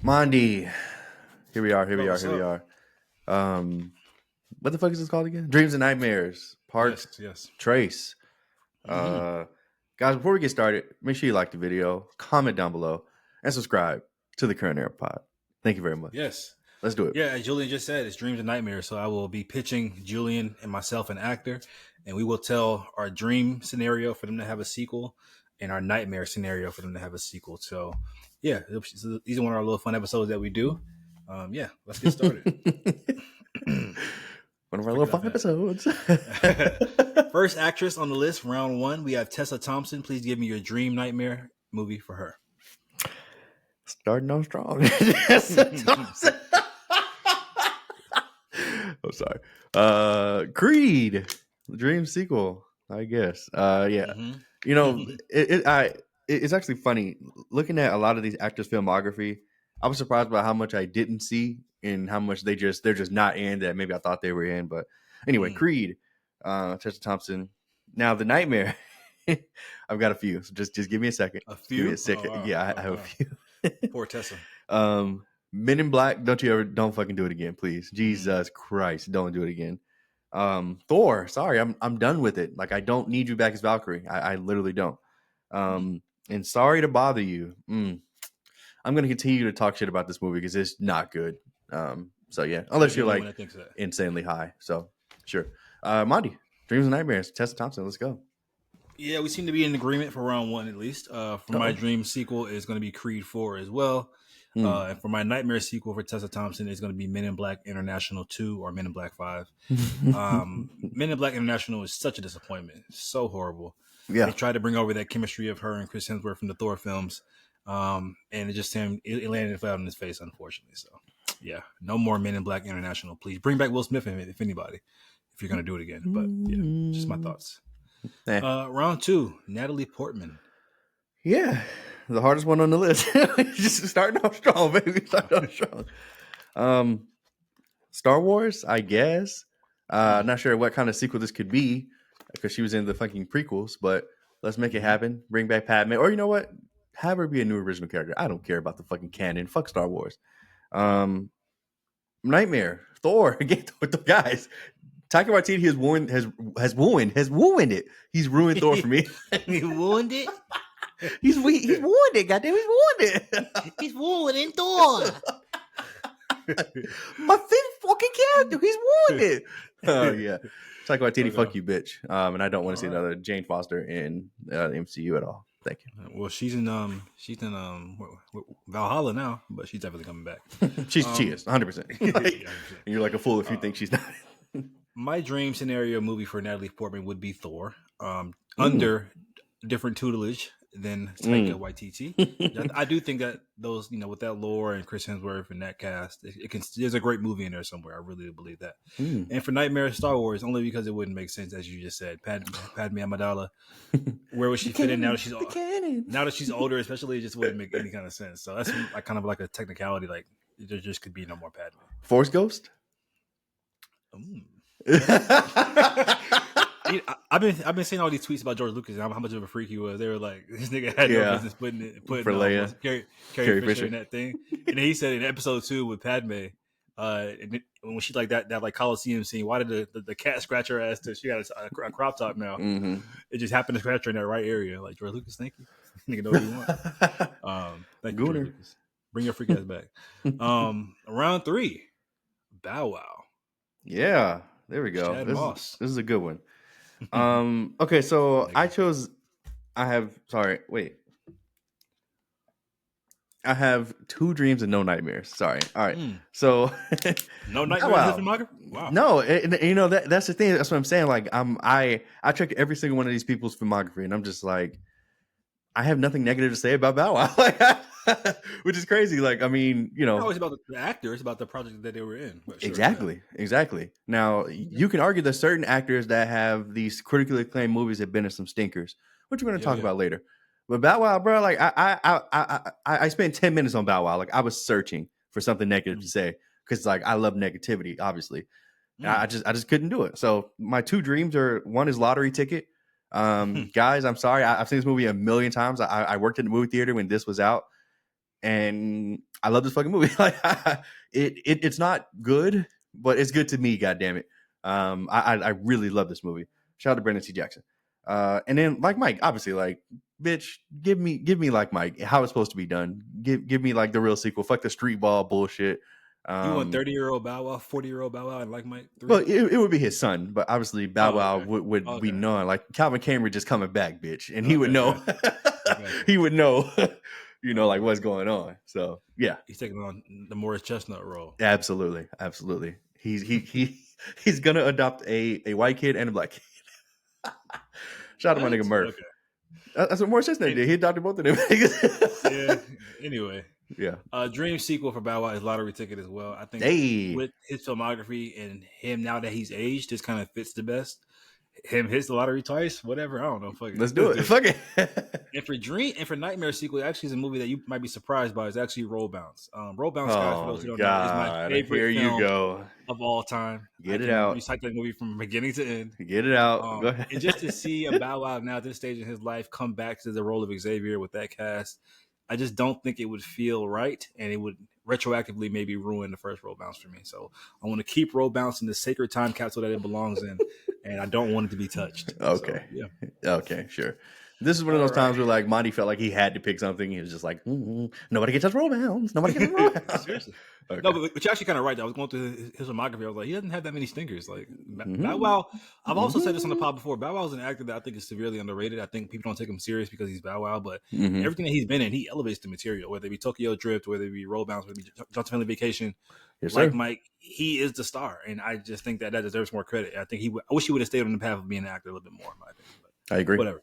Mondy. Here we are. What's up? What the fuck is this called again? Dreams and Nightmares. Part Yes. Trace. Mm-hmm. Guys, before we get started, make sure you like the video, comment down below, and subscribe to the Current Era Pod. Thank you very much. Yes. Let's do it. Yeah, as Julian just said, it's Dreams and Nightmares. So I will be pitching Julian and myself, an actor, and we will tell our dream scenario for them to have a sequel and our nightmare scenario for them to have a sequel. So, yeah, these are one of our little fun episodes that we do. Let's get started. One of our little fun episodes. First actress on the list, round one, we have Tessa Thompson. Please give me your dream nightmare movie for her. Starting off strong. Tessa Thompson. I'm sorry. Creed, the dream sequel, I guess. You know, it's actually funny looking at a lot of these actors' filmography. I was surprised by how much I didn't see and how much they're just not in that maybe I thought they were in. But anyway, Creed, Tessa Thompson. Now the nightmare. I've got a few. So just give me a second. A few? Give me a second. I have a few. Poor Tessa. Men in Black. Don't fucking do it again, please. Jesus Christ, don't do it again. Thor. Sorry, I'm done with it. Like I don't need you back as Valkyrie. I literally don't. And sorry to bother you. I'm going to continue to talk shit about this movie because it's not good. So yeah, unless you're like insanely high. So sure. Monty, Dreams and Nightmares, Tessa Thompson. Let's go. Yeah, we seem to be in agreement for round one at least. For my dream sequel is going to be Creed 4 as well. And for my nightmare sequel for Tessa Thompson is going to be Men in Black International 2 or Men in Black 5. Men in Black International is such a disappointment. So horrible. Yeah. They tried to bring over that chemistry of her and Chris Hemsworth from the Thor films. And it landed flat on his face, unfortunately. So, yeah, no more Men in Black International, please. Bring back Will Smith, if anybody, if you're going to do it again. But, yeah, just my thoughts. Round two, Natalie Portman. Yeah, the hardest one on the list. Just starting off strong, baby. Starting off strong. Star Wars, I guess. Not sure what kind of sequel this could be because she was in the fucking prequels, but let's make it happen. Bring back Padme. Or you know what? Have her be a new original character. I don't care about the fucking canon. Fuck Star Wars. Nightmare. Thor. Guys. Taika Waititi has ruined it. He's ruined Thor for me. He ruined it? He's ruined it. Goddamn, he's ruined it. He's ruining Thor. My favorite fucking character. He's ruined it. Oh yeah. Taika Waititi, fuck you, bitch. And I don't want to see another Jane Foster in the MCU at all. Thank you. Well, she's in Valhalla now, but she's definitely coming back. She is 100%. And you're like a fool if you think she's not. My dream scenario movie for Natalie Portman would be Thor, under different tutelage than Taika Waititi. I do think that those, with that lore and Chris Hemsworth and that cast, there's a great movie in there somewhere. I really do believe that. And for Nightmare Star Wars, only because it wouldn't make sense, as you just said. Padme Amidala, where would she fit in now that she's older? Especially, it just wouldn't make any kind of sense. So that's kind of like a technicality. Like there just could be no more Padme. Force Ghost. I've been seeing all these tweets about George Lucas and how much of a freak he was. They were like, this nigga had no business putting Carrie Fisher in that thing. And he said in episode 2 with Padme, when she like that like Coliseum scene, why did the cat scratch her ass till she got a crop top now? It just happened to scratch her in that right area. Like, George Lucas, thank you. Nigga know what you want. Thank you, George Lucas. Bring your freak ass back. Round 3, Bow Wow. Yeah, there we go. This is a good one. Okay, so I have 2 dreams and no nightmares. Sorry. All right. So no nightmares. Wow. No, that's the thing. That's what I'm saying. Like I checked every single one of these people's filmography, and I'm just like, I have nothing negative to say about Bow Wow. Which is crazy. Like, I mean, It's not always about the actor, it's about the project that they were in. Sure, exactly. Now, you can argue that certain actors that have these critically acclaimed movies have been in some stinkers, which we're going to talk about later. But Bow Wow, bro, like I spent 10 minutes on Bow Wow. Like I was searching for something negative to say because like I love negativity, obviously. I just couldn't do it. So my 2 dreams are, one is Lottery Ticket. Guys, I'm sorry. I've seen this movie a million times. I worked in the movie theater when this was out. and I love this fucking movie. Like, it's not good, but it's good to me. God damn it. I really love this movie. Shout out to Brendan T. Jackson. And then like Mike, obviously, like, bitch, give me like Mike, how it's supposed to be done. Give me like the real sequel. Fuck the street ball bullshit. You want 30-year-old Bow Wow, 40-year-old Bow Wow, and Like Mike 3? Well, it would be his son, but obviously Bow Wow okay. would be known. Like Calvin Cambridge is coming back, bitch, and he would Okay, know. okay. He would know, like what's going on. So yeah, He's taking on the Morris Chestnut role. absolutely. He's gonna adopt a white kid and a black kid. Shout out to my nigga Murph. Okay. That's what Morris Chestnut did. He adopted both of them. Yeah. Anyway. Yeah. Dream sequel for Bow Wow is lottery ticket as well. I think with his filmography and him now that he's aged, this kind of fits the best. Him hits the lottery twice, whatever. I don't know. Fuck it. Let's do it. Fuck it. And for Nightmare sequel, actually is a movie that you might be surprised by. It's actually Roll Bounce. Roll Bounce, guys, for those who don't know, is my favorite film of all time. Get it out. Recite that movie from beginning to end. Get it out. Go ahead. And just to see a Bow Wow now at this stage in his life come back to the role of Xavier with that cast, I just don't think it would feel right, and it would retroactively maybe ruin the first Roll Bounce for me. So I want to keep Roll Bounce in the sacred time capsule that it belongs in, and I don't want it to be touched. Okay. So, yeah. Okay, sure. This is one of those times where like Monty felt like he had to pick something. He was just like, nobody gets us Roll Bounce. Nobody gets us Roll Bounce. Seriously. Okay. No, but you're actually kind of right. I was going through his filmography. I was like, he doesn't have that many stinkers. Like Bow Wow. I've also said this on the pod before. Bow Wow is an actor that I think is severely underrated. I think people don't take him serious because he's Bow Wow, but everything that he's been in, he elevates the material. Whether it be Tokyo Drift, whether it be Roll Bounce, whether it be Johnson Family Vacation, like Mike, he is the star, and I just think that deserves more credit. I think I wish he would have stayed on the path of being an actor a little bit more. In my opinion, but I agree. Whatever.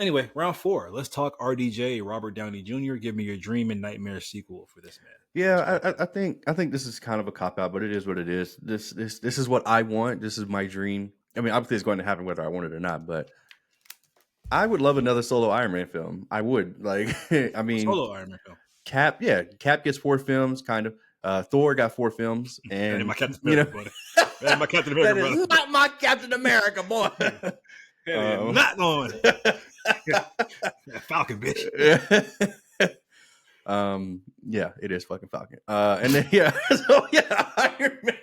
Anyway, round 4. Let's talk RDJ, Robert Downey Jr. Give me your dream and nightmare sequel for this man. Yeah, I think this is kind of a cop out, but it is what it is. This is what I want. This is my dream. I mean, obviously, it's going to happen whether I want it or not. But I would love another solo Iron Man film. I would I mean, solo Iron Man film. Cap gets 4 films, kind of. Thor got 4 films, and my Captain America, buddy. That is my Captain America, that is not my Captain America, boy. Not going. Falcon, bitch. Yeah, it is fucking Falcon. And then Iron Man.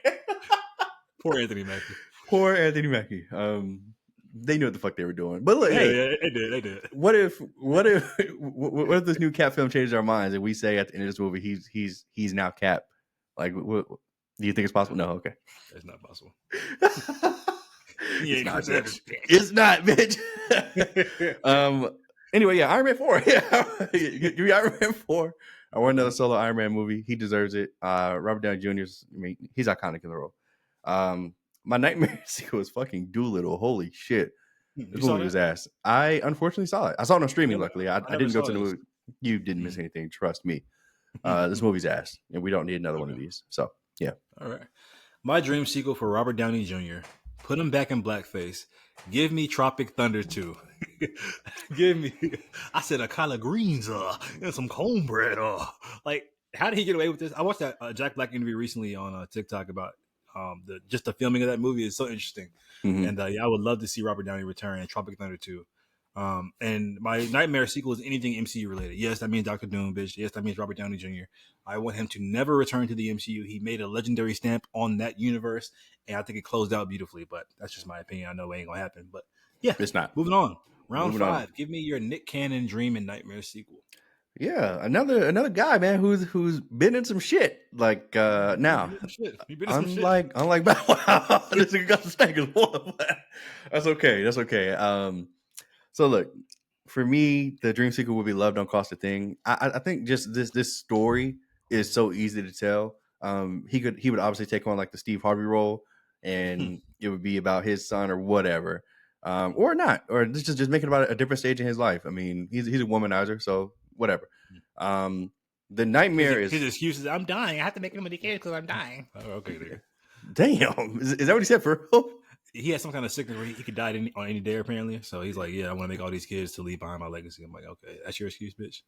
Poor Anthony Mackie. Poor Anthony Mackie. They knew what the fuck they were doing. But look, they did. What if this new Cap film changes our minds and we say at the end of this movie he's now Cap? Like, do you think it's possible? No, okay. It's not possible. It's not, bitch. Anyway, yeah, Iron Man 4. Yeah, give me Iron Man 4. I want another solo Iron Man movie. He deserves it. Robert Downey Jr. He's iconic in the role. My nightmare sequel is fucking Doolittle. Holy shit, this movie was ass. I unfortunately saw it. I saw it on streaming. Luckily, I didn't go to the movie. You didn't miss anything. Trust me. This movie's ass, and we don't need another one of these. So yeah. All right. My dream sequel for Robert Downey Jr. Put him back in blackface. Give me Tropic Thunder 2. Give me, I said, a collard greens and some cornbread. Like, how did he get away with this? I watched that Jack Black interview recently on TikTok about the filming of that movie. Is so interesting. And I would love to see Robert Downey return in Tropic Thunder 2. And my nightmare sequel is anything MCU related. Yes, that means Doctor Doom, bitch. Yes, that means Robert Downey Jr. I want him to never return to the MCU. He made a legendary stamp on that universe, and I think it closed out beautifully. But that's just my opinion. I know it ain't gonna happen, but yeah, it's not. Moving on. Round 5. Give me your Nick Cannon dream and nightmare sequel. Yeah, another guy, man, who's been in some shit. Like now, unlike Bow Wow, this nigga got some stinkers. That's okay. So look, for me, the dream sequel would be Love Don't Cost a Thing. I think just this story is so easy to tell. He would obviously take on like the Steve Harvey role, and it would be about his son or whatever, or not, or just make it about a different stage in his life. I mean, he's a womanizer, so whatever. The nightmare is his excuse is I'm dying. I have to make him a kid because I'm dying. Oh, okay, there. Damn, is that what he said for real? He had some kind of sickness where he could die on any day, apparently. So he's like, yeah, I want to make all these kids to leave behind my legacy. I'm like, okay, that's your excuse, bitch.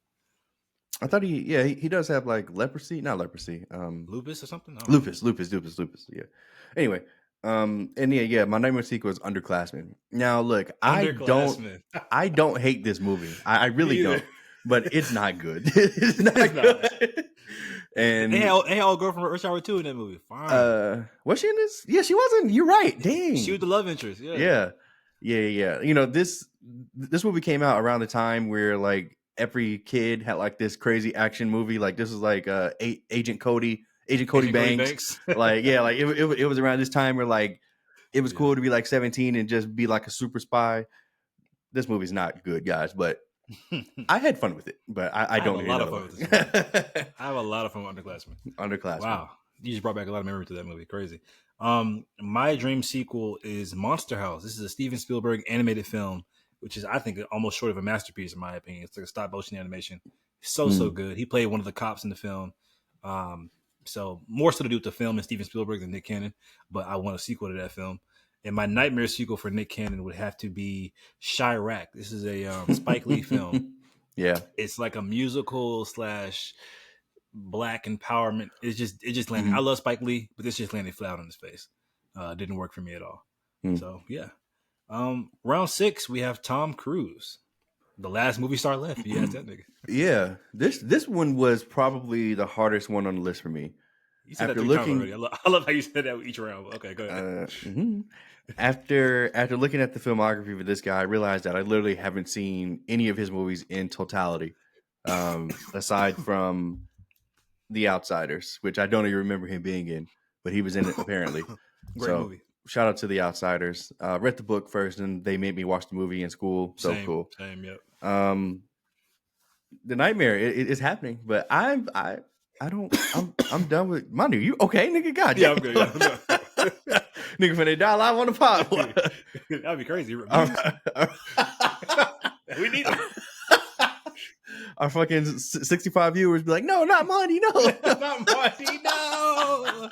I thought he does have like leprosy, not leprosy, lupus or something. Lupus. Yeah. Anyway, and my nightmare sequel is Underclassmen. Now, look, I don't hate this movie. I really don't. but it's not good. It's not good. And they had all girl from Rush Hour 2 in that movie. Fine. Was she in this? Yeah, she wasn't. You're right. Dang. She was the love interest. Yeah. You know, this movie came out around the time where like every kid had like this crazy action movie. Like this was like Agent Cody Banks. Like like it was around this time where like it was cool to be like 17 and just be like a super spy. This movie's not good, guys, but I had fun with it. But I don't need another one. I have a lot of fun with Underclassmen. Wow. You just brought back a lot of memory to that movie. Crazy. My dream sequel is Monster House. This is a Steven Spielberg animated film, which is, I think, almost short of a masterpiece in my opinion. It's like a stop motion animation. So good. He played one of the cops in the film. So more so to do with the film and Steven Spielberg than Nick Cannon, but I want a sequel to that film. And my nightmare sequel for Nick Cannon would have to be Chirac. This is a Spike Lee film. Yeah, it's like a musical / black empowerment. It just landed. I love Spike Lee, but this just landed flat on his face. Didn't work for me at all. So yeah. Round 6, we have Tom Cruise, the last movie star left. You asked that nigga. Yeah, this one was probably the hardest one on the list for me. You said after that 3 times already. I love how you said that with each round. Okay, go ahead. After looking at the filmography for this guy, I realized that I literally haven't seen any of his movies in totality, aside from The Outsiders, which I don't even remember him being in, but he was in it apparently. Great movie. Shout out to The Outsiders. Read the book first, and they made me watch the movie in school. So cool. Same, yep. The nightmare is happening, but I'm done with Monday. You okay, nigga? God, yeah, I'm good. Yeah, nigga, finna die live on the pod. That'd be crazy. We need them. Our fucking 65 viewers be like, no, not Monty, no. Not Monty, no.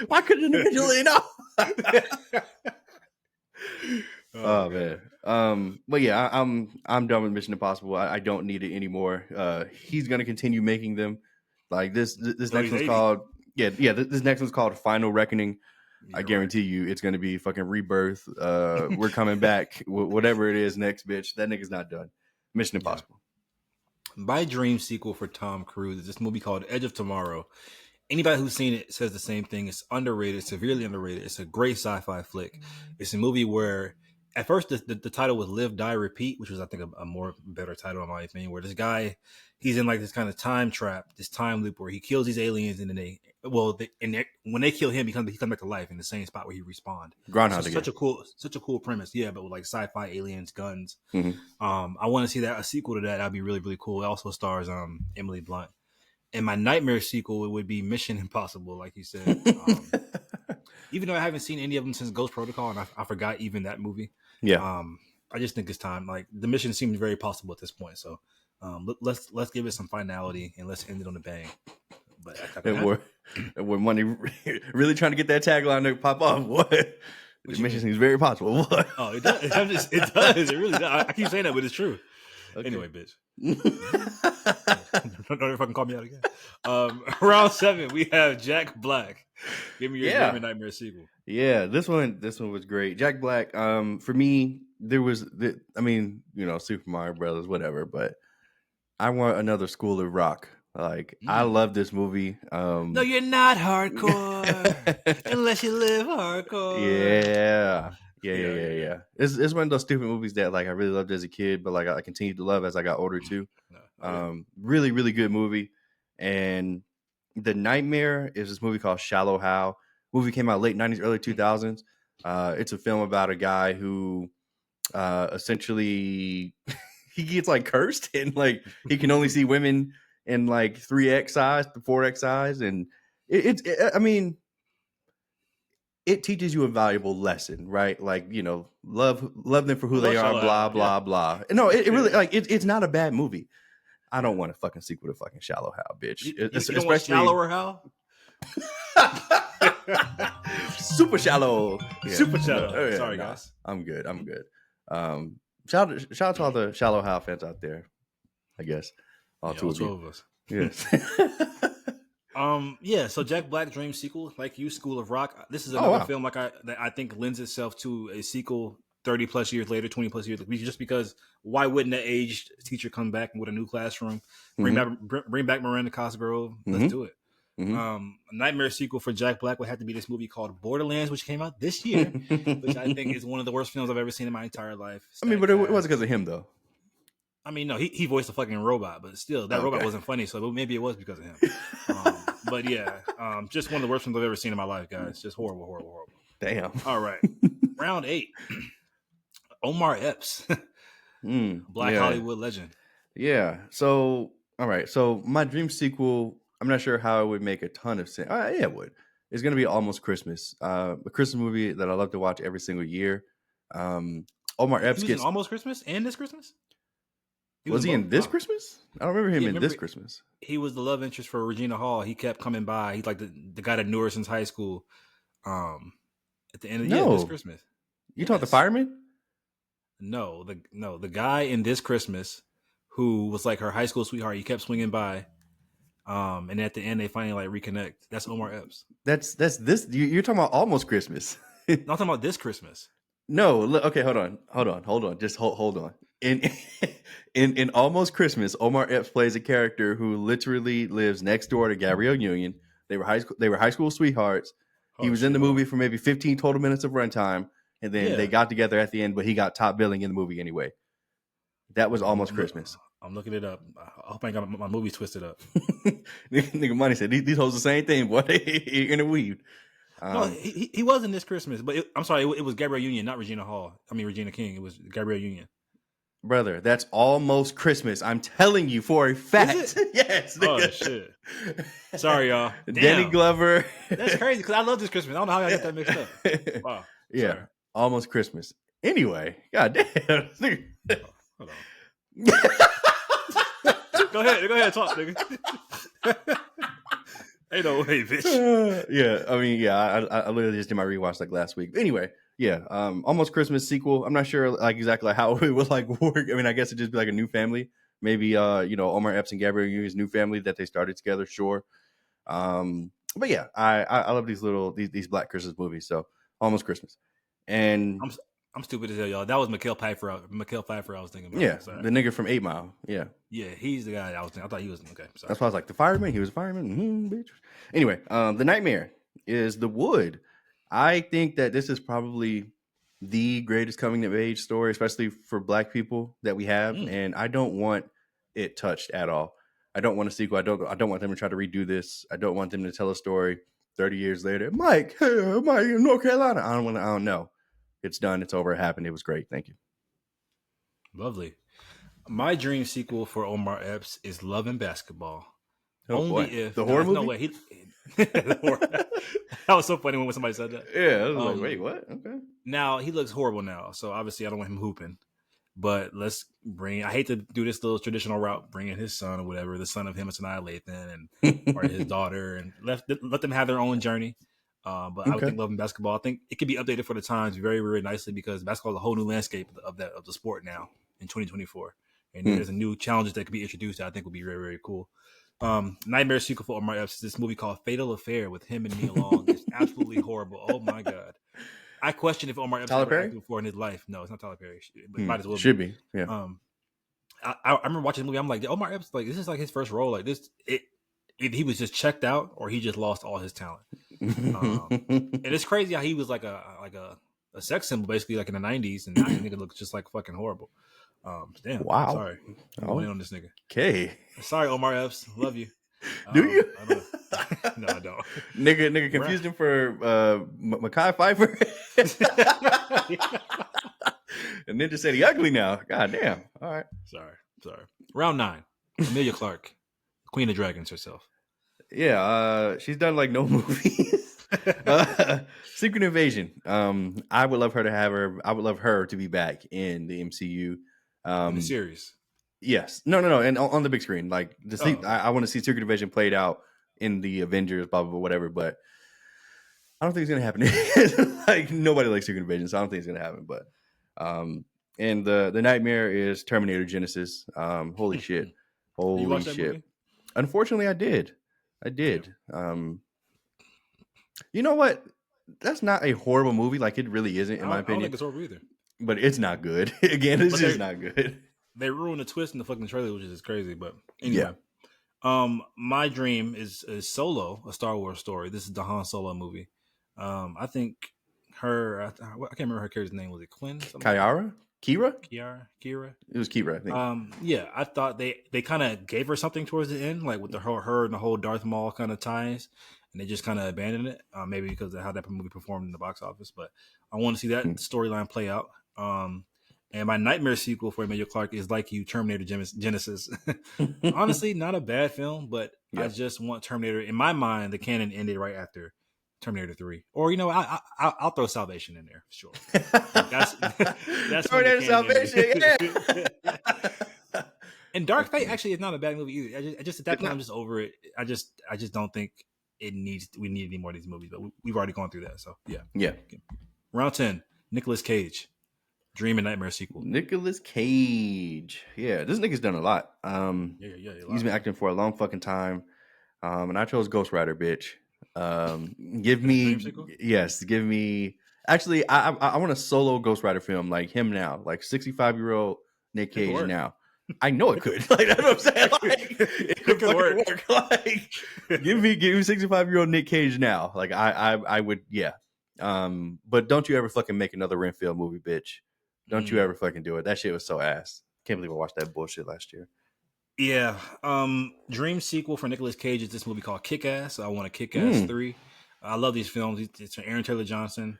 Why couldn't the nigga Julian know? Oh man. But yeah, I'm done with Mission Impossible. I don't need it anymore. He's gonna continue making them. Like this next one's called this next one's called Final Reckoning. I guarantee you it's gonna be fucking Rebirth. We're coming back. Whatever it is next, bitch. That nigga's not done. Mission Impossible. My dream sequel for Tom Cruise is this movie called Edge of Tomorrow. Anybody who's seen it says the same thing. It's underrated, severely underrated. It's a great sci-fi flick. It's a movie where at first the title was Live, Die, Repeat, which was I think a more better title in my opinion, where this guy, he's in like this kind of time trap, this time loop where he kills these aliens and then when they kill him, he comes back to life in the same spot where he respawned. Groundhog Day. Such a cool premise, yeah, but with like sci-fi aliens, guns. I want to see a sequel to that. That'd be really, really cool. It also stars Emily Blunt. And my nightmare sequel, it would be Mission Impossible, like you said. Even though I haven't seen any of them since Ghost Protocol, and I forgot even that movie. Yeah. I just think it's time. Like the mission seems very possible at this point. So let's give it some finality and let's end it on a bang. But we're Money really trying to get that tagline to pop off. What? The mission seems very possible. What? Oh, it does. It does. It really does. I keep saying that, but it's true. Okay. Anyway, bitch. Don't ever fucking call me out again. Round 7, we have Jack Black. Give me your German Nightmare sequel. Yeah, this one was great. Jack Black. For me, there was Super Mario Brothers, whatever. But I want another School of Rock. Like I love this movie. No, you're not hardcore unless you live hardcore. Yeah. It's one of those stupid movies that like I really loved as a kid, but like I continued to love as I got older too. Really, really good movie. And The Nightmare is this movie called Shallow Hal. Movie came out late 90s, early 2000s. It's a film about a guy who essentially he gets like cursed and like he can only see women in like 3x size to 4x size, and it teaches you a valuable lesson, right? Like, love them for who they are, blah, blah, blah. No, it really, like, it's not a bad movie. I don't want a fucking sequel to fucking Shallow Hal, bitch. You don't want Shallower Hal? Super shallow. Yeah. Super shallow. Oh, yeah, sorry, guys. I'm good. Shout out to all the Shallow Hal fans out there, I guess. All two of us. Yes. So Jack Black dream sequel, like you, School of Rock. This is another film that I think lends itself to a sequel 30 plus years later, 20 plus years later, just because why wouldn't that aged teacher come back with a new classroom, bring back Miranda Cosgrove? Let's do it. A nightmare sequel for Jack Black would have to be this movie called Borderlands, which came out this year, which I think is one of the worst films I've ever seen in my entire life. I mean, but it wasn't because of him, though. I mean, no, he voiced a fucking robot, but still, that robot wasn't funny, so maybe it was because of him. But yeah, just one of the worst films I've ever seen in my life, guys. Just horrible, horrible, horrible. Damn. All right. Round 8. Omar Epps. Black Hollywood legend. Yeah. So, all right. So my dream sequel, I'm not sure how it would make a ton of sense. Yeah, it would. It's going to be Almost Christmas. A Christmas movie that I love to watch every single year. Omar Epps gets Almost Christmas and this Christmas? Was he in this Christmas? I don't remember him in this Christmas. He was the love interest for Regina Hall. He kept coming by. He's like the guy that knew her since high school. At the end of this Christmas. You talking the fireman? No, the guy in this Christmas who was like her high school sweetheart. He kept swinging by. And at the end they finally like reconnect. That's Omar Epps. That's this. You're talking about Almost Christmas. Not talking about this Christmas. No, okay, hold on. Just hold on. In Almost Christmas, Omar Epps plays a character who literally lives next door to Gabrielle Union. They were high school sweethearts. He was in the movie for maybe 15 total minutes of runtime, and then they got together at the end, but he got top billing in the movie anyway. That was Almost Christmas. I'm looking it up. I hope I ain't got my movie twisted up. Nigga Money said, these hoes the same thing, boy. They interweaved. No, he was in this Christmas, but I'm sorry, it was Gabrielle Union, not Regina Hall. I mean, Regina King. It was Gabrielle Union. Brother, that's Almost Christmas. I'm telling you for a fact. Yes. Nigga. Oh, shit. Sorry, y'all. Damn. Danny Glover. That's crazy because I love this Christmas. I don't know how I got that mixed up. Wow. Yeah. Sorry. Almost Christmas. Anyway, god damn. Hold on. Go ahead, talk, nigga. Ain't no way, bitch. I literally just did my rewatch like last week. Anyway, Almost Christmas sequel. I'm not sure like exactly how it would like work. I mean, I guess it'd just be like a new family. Maybe Omar Epps and Gabrielle Union's new family that they started together. Sure. But yeah, I love these Black Christmas movies. So Almost Christmas, and I'm stupid as hell, y'all. That was Mikhail Pfeiffer I was thinking about. Yeah, the nigga from 8 Mile. Yeah, he's the guy I was thinking. I thought he was okay. Sorry. That's why I was like the fireman. He was a fireman. Bitch. Anyway, the nightmare is The Wood. I think that this is probably the greatest coming of age story, especially for Black people that we have, and I don't want it touched at all. I don't want a sequel. I don't want them to try to redo this. I don't want them to tell a story 30 years later. Mike, in North Carolina. I don't know. It's done. It's over. It happened. It was great. Thank you. Lovely. My dream sequel for Omar Epps is Love and Basketball. If the horror movie. No way. That was so funny when somebody said that. Yeah, I was like, wait, what? Okay. Now he looks horrible now, so obviously I don't want him hooping. But let's bring. I hate to do this little traditional route, bring in his son or whatever, the son of him and Sanaa Lathan, and or his daughter, and let them have their own journey. But I would think Love and Basketball. I think it could be updated for the times very, very nicely because basketball is a whole new landscape of the sport now in 2024, and there's a new challenges that could be introduced that I think would be very, very cool. Nightmare sequel for Omar Epps is this movie called Fatal Affair with him and Nia Long. It's absolutely horrible. Oh my god! I question if Omar Epps ever acted before in his life. No, it's not Tyler Perry, but it might as well should be. Yeah. I remember watching the movie. I'm like, Omar Epps, like this is like his first role. Like this, he was just checked out or he just lost all his talent. And it's crazy how he was like a sex symbol basically like in the 90s, and now the nigga looks just like fucking horrible. Damn. Wow. Sorry. I'm going in on this nigga. Okay. Sorry, Omar Epps. Love you. Do you? No, I don't. Nigga confused him for Mekhi Phifer. And then just said he ugly now. God damn. All right. Sorry. Round 9. Emilia Clarke, Queen of Dragons herself. Yeah, she's done like no movies. Secret Invasion. I would love her to be back in the MCU. In the series. Yes. No. And on the big screen. Like I want to see Secret Invasion played out in the Avengers, blah, blah, blah, whatever, but I don't think it's gonna happen. Like nobody likes Secret Invasion, so I don't think it's gonna happen. But and the nightmare is Terminator Genesis. Holy shit. Holy shit. Unfortunately I did. You know what? That's not a horrible movie. Like it really isn't, in my opinion. I don't think it's horrible either. but it's not good. Again, it's just not good. They ruined the twist in the fucking trailer, which is crazy. But Yeah. anyway, my dream is Solo, a Star Wars story. This is the Han Solo movie. I think I can't remember her character's name. Was it Quinn? Kira? Kira. It was Kira, I think. Yeah, I thought they kind of gave her something towards the end, like with her and the whole Darth Maul kind of ties, and they just kind of abandoned it. Maybe because of how that movie performed in the box office, but I want to see that storyline play out. And my nightmare sequel for Emilia Clarke is Like You, Terminator Genesis. Honestly, not a bad film, but I just want Terminator. In my mind, the canon ended right after Terminator 3. Or, I'll throw Salvation in there, sure. That's Terminator Salvation, yeah. And Dark Fate actually is not a bad movie either. I just at that point, I'm just over it. I just don't think we need any more of these movies, but we've already gone through that, so yeah. Yeah. Round 10, Nicolas Cage. Dream and Nightmare sequel. Nicolas Cage. Yeah, this nigga's done a lot. He's been acting for a long fucking time. And I chose Ghost Rider, bitch. Give me. Actually, I want a solo Ghost Rider film like him now, like 65-year-old Nick Cage now. I know it could. Like that's what I'm saying. Like, it could work. Like, give me 65-year-old Nick Cage now. Like I would, yeah. But don't you ever fucking make another Renfield movie, bitch. Don't you ever fucking do it. That shit was so ass. Can't believe I watched that bullshit last year. Yeah. Dream sequel for Nicolas Cage is this movie called Kick-Ass. I want a Kick-Ass 3. I love these films. It's from Aaron Taylor Johnson.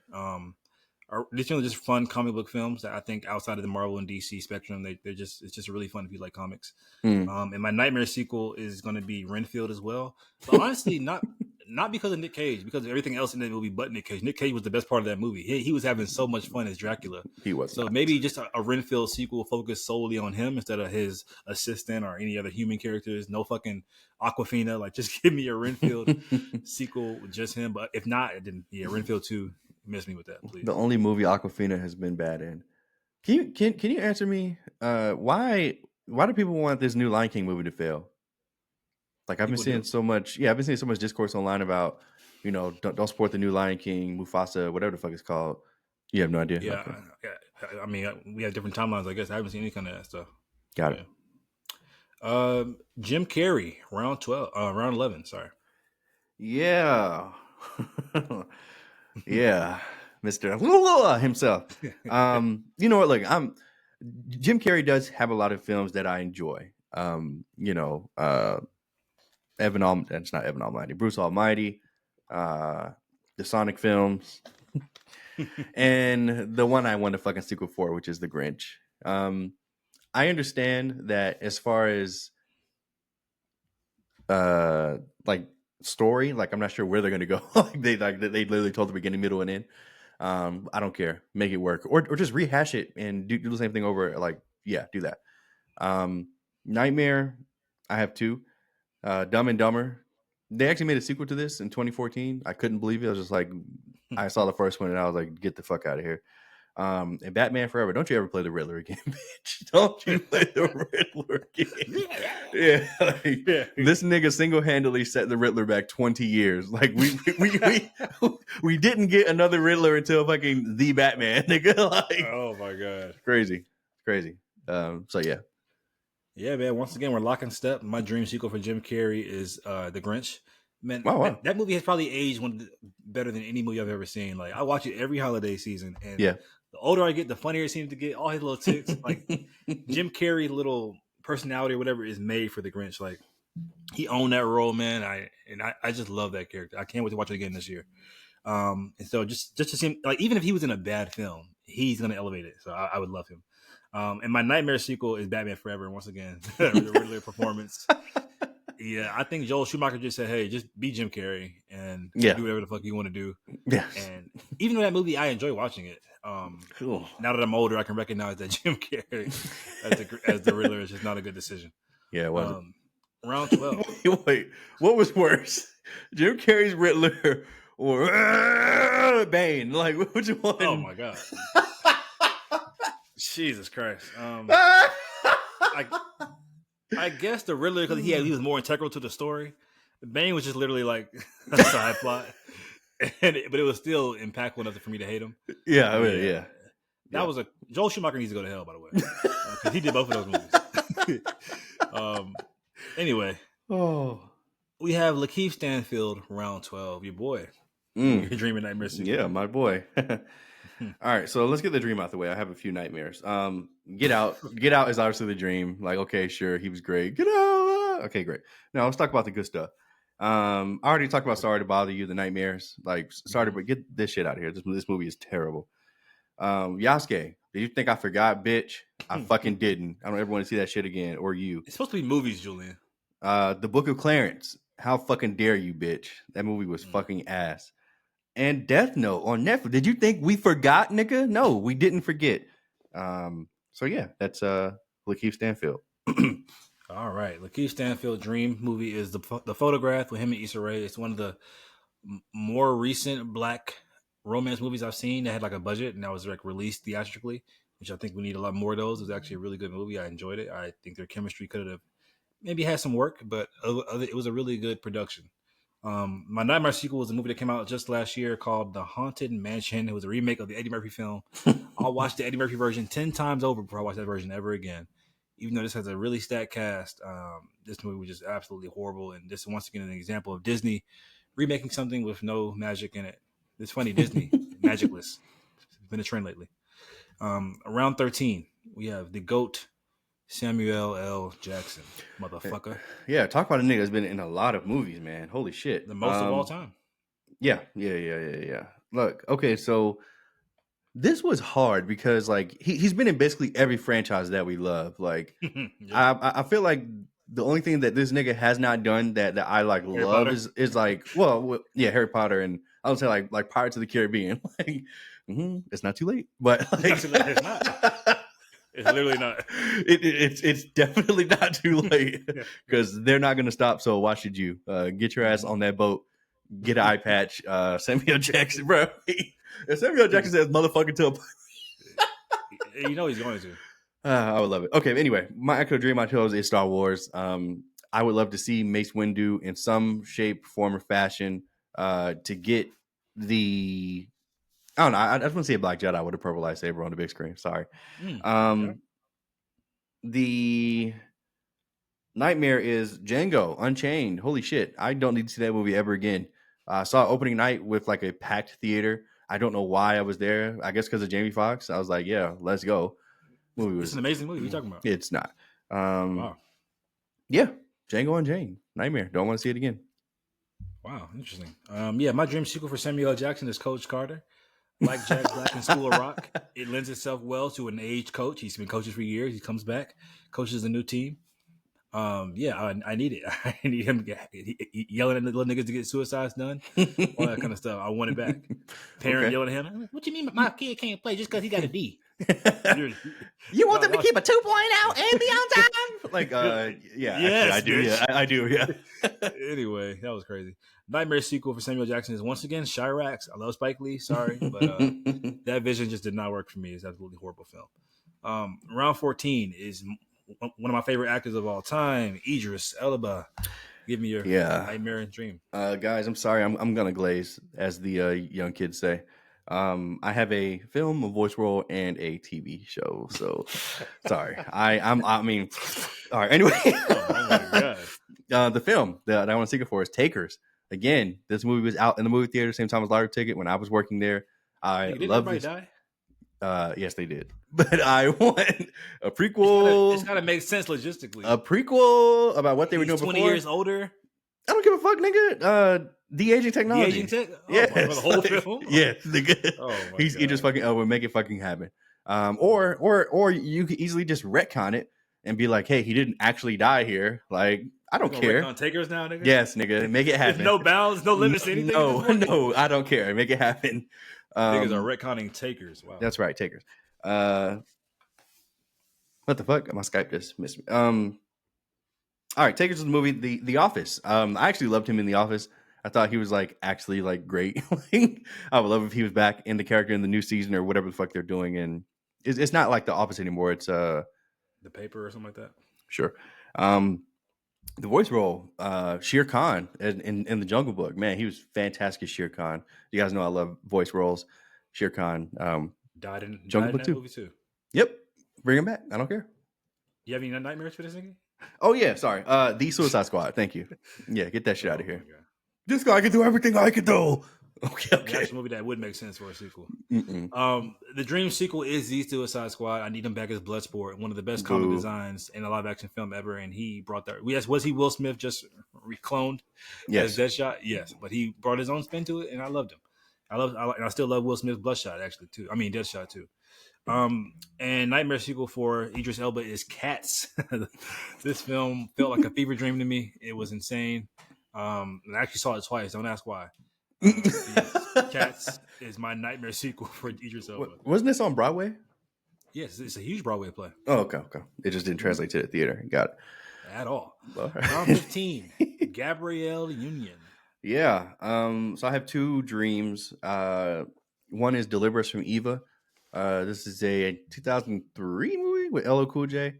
These films are just fun comic book films that I think outside of the Marvel and DC spectrum, it's just really fun if you like comics. And my nightmare sequel is going to be Renfield as well. But honestly, not because of Nick Cage, because of everything else in that movie but Nick Cage. Nick Cage was the best part of that movie. He was having so much fun as Dracula. He was. So maybe just a Renfield sequel focused solely on him instead of his assistant or any other human characters. No fucking Aquafina. Like, just give me a Renfield sequel with just him. But if not, then Renfield 2, miss me with that, please. The only movie Aquafina has been bad in. Can you answer me? Why do people want this new Lion King movie to fail? Like I've been seeing so much discourse online about, don't support the new Lion King, Mufasa, whatever the fuck it's called. You have no idea. Yeah, okay. I mean, we have different timelines. I guess I haven't seen any kind of that stuff. Got it. Jim Carrey, round 11. Sorry. Yeah, yeah, Mr. himself. You know what? Look, Jim Carrey does have a lot of films that I enjoy. That's not Evan Almighty. Bruce Almighty, the Sonic films, and the one I want a fucking sequel for, which is The Grinch. I understand that as far as like story, like I'm not sure where they're gonna go. they literally told the beginning, middle, and end. I don't care. Make it work, or just rehash it and do the same thing over. Like, yeah, do that. Nightmare. I have 2. Dumb and Dumber. They actually made a sequel to this in 2014. I couldn't believe it. I was just like, I saw the first one and I was like, get the fuck out of here. And Batman Forever. Don't you ever play the Riddler again, bitch. Don't you play the Riddler again. Yeah. This nigga single-handedly set the Riddler back 20 years. Like we didn't get another Riddler until fucking the Batman, nigga. Like, oh my God. Crazy. So yeah. Yeah, man. Once again, we're locking step. My dream sequel for Jim Carrey is The Grinch. Man, wow. That movie has probably aged better than any movie I've ever seen. Like, I watch it every holiday season, and the older I get, the funnier it seems to get. All his little ticks, like Jim Carrey's little personality or whatever, is made for The Grinch. Like, he owned that role, man. I just love that character. I can't wait to watch it again this year. And so just to see him, like, even if he was in a bad film, he's gonna elevate it. So I would love him. And my nightmare sequel is Batman Forever. And once again, the Riddler performance. Yeah, I think Joel Schumacher just said, "Hey, just be Jim Carrey and do whatever the fuck you want to do." Yeah. And even though that movie, I enjoy watching it. Cool. Now that I'm older, I can recognize that Jim Carrey as the Riddler is just not a good decision. Yeah, it was. Round 12. Wait, what was worse, Jim Carrey's Riddler or Bane? Like, which one? Oh my God. Jesus Christ. I guess the Riddler, because he was more integral to the story. Bane was just literally like a side plot, but it was still impactful enough for me to hate him. Yeah, I mean, yeah. That was Joel Schumacher needs to go to hell, by the way, because he did both of those movies. Anyway, we have LaKeith Stanfield, round 12. Your boy, your dreaming nightmare sequel. Yeah, my boy. All right, so let's get the dream out the way. I have a few nightmares. Get Out. Get Out is obviously the dream. Like, okay, sure, he was great. Get Out. Okay, great. Now let's talk about the good stuff. I already talked about Sorry to Bother You, the nightmares. Like, sorry, but get this shit out of here. This movie is terrible. Yasuke, did you think I forgot, bitch? I fucking didn't. I don't ever want to see that shit again, or you. It's supposed to be movies, Julian. The Book of Clarence. How fucking dare you, bitch? That movie was fucking ass. And Death Note on Netflix. Did you think we forgot, nigga? No, we didn't forget. So yeah, that's LaKeith Stanfield. All right, LaKeith Stanfield dream movie is the Photograph with him and Issa Rae. It's one of the more recent black romance movies I've seen that had like a budget and that was like released theatrically, which I think we need a lot more of those. It was actually a really good movie. I enjoyed it. I think their chemistry could have maybe had some work, but it was a really good production. My nightmare sequel was a movie that came out just last year called The Haunted Mansion. It was a remake of the Eddie Murphy film. I'll watch the Eddie Murphy version 10 times over before I watch that version ever again. Even though this has a really stacked cast, this movie was just absolutely horrible. And this is once again an example of Disney remaking something with no magic in it. It's funny, Disney, magicless. It's been a trend lately. Around 13, we have the GOAT, Samuel L. Jackson, motherfucker. Yeah, talk about a nigga that's been in a lot of movies, man. Holy shit. The most of all time. Yeah. Look, okay, so this was hard because like he's been in basically every franchise that we love. Like Yeah. I feel like the only thing that this nigga has not done that I like Harry love Potter? is like Harry Potter and I would say like Pirates of the Caribbean. Like it's not too late, but like It's not. It's literally not. It's definitely not too late because they're not going to stop. So why should you get your ass on that boat? Get an eye patch. Samuel Jackson, bro. If Samuel Jackson says motherfucker to a You know he's going to. I would love it. Okay, anyway, my actual dream I chose is Star Wars. I would love to see Mace Windu in some shape, form, or fashion to get the. I don't know. I just want to see a Black Jedi with a purple lightsaber on the big screen. Sorry. The nightmare is Django Unchained. Holy shit! I don't need to see that movie ever again. I saw opening night with like a packed theater. I don't know why I was there. I guess because of Jamie Foxx. I was like, yeah, let's go. It's an amazing movie. What are you talking about? It's not. Wow. Yeah, Django Unchained. Nightmare. Don't want to see it again. Wow, interesting. Yeah, my dream sequel for Samuel L. Jackson is Coach Carter. Like Jack Black in School of Rock, it lends itself well to an aged coach. He's been coaching for years. He comes back, coaches a new team. Yeah, I need it. I need him yelling at the little niggas to get suicides done, all that kind of stuff. I want it back. Parent yelling at him, "What you mean my kid can't play just because he got a D?" You want them to keep a 2.0 and be on time? Like, yeah, yes, I do. Yeah, I do. Yeah. Anyway, that was crazy. Nightmare sequel for Samuel Jackson is once again Chirax. I love Spike Lee. Sorry, but that vision just did not work for me. It's an absolutely horrible film. Round 14 is one of my favorite actors of all time, Idris Elba. Give me your nightmare and dream. Guys, I'm sorry. I'm gonna glaze, as the young kids say. I have a film, a voice role, and a TV show. So sorry. I mean, all right. Anyway, oh my God. The film that I want to seek it for is Takers. Again, this movie was out in the movie theater same time as Lottery Ticket when I was working there. I love this. Die? Yes, they did. But I want a prequel. It's gotta make sense logistically. A prequel about what they were doing 20 before. years older. I don't give a fuck, nigga. De-aging technology. De-aging tech? Yeah. The whole film? Yeah, nigga. Oh He's just fucking we'll make it fucking happen. Or you could easily just retcon it and be like, hey, he didn't actually die here. Like, I don't care. On Takers now, nigga? Yes, nigga. Make it happen. No bounds, no limits, anything. No, I don't care. Make it happen. Niggas are retconning Takers. Wow. That's right, Takers. What the fuck? My Skype just missed me. All right, Takers is the movie, The Office. I actually loved him in The Office. I thought he was like actually like great. I would love if he was back in the character in the new season or whatever the fuck they're doing. And it's not like The Office anymore. It's The Paper or something like that. Sure. The voice role, Shere Khan in the Jungle Book. Man, he was fantastic as Shere Khan. You guys know I love voice roles. Shere Khan, Died in Jungle Book that 2. movie too. Yep. Bring him back. I don't care. You have any nightmares for this nigga? Oh, yeah. Sorry. The Suicide Squad. Thank you. Yeah, get that shit out of here. My God. This guy can do everything I can do. Okay. An action movie that would make sense for a sequel. The dream sequel is The Suicide Squad. I need him back as Bloodsport, one of the best comic designs in a live action film ever. And he brought that. Yes, was he Will Smith just recloned as Deadshot? Yes, but he brought his own spin to it, and I loved him. And I still love Will Smith's Bloodshot actually too. I mean Deadshot too. And nightmare sequel for Idris Elba is Cats. This film felt like a fever dream to me. It was insane. I actually saw it twice. Don't ask why. Cats is my nightmare sequel for Idris Elba. Wasn't this on Broadway? Yes, it's a huge Broadway play. Oh, okay. It just didn't translate to the theater. Got it. At all. Round 15, Gabrielle Union. Yeah. So I have two dreams. One is Deliver Us from Eva. This is a 2003 movie with LL Cool J.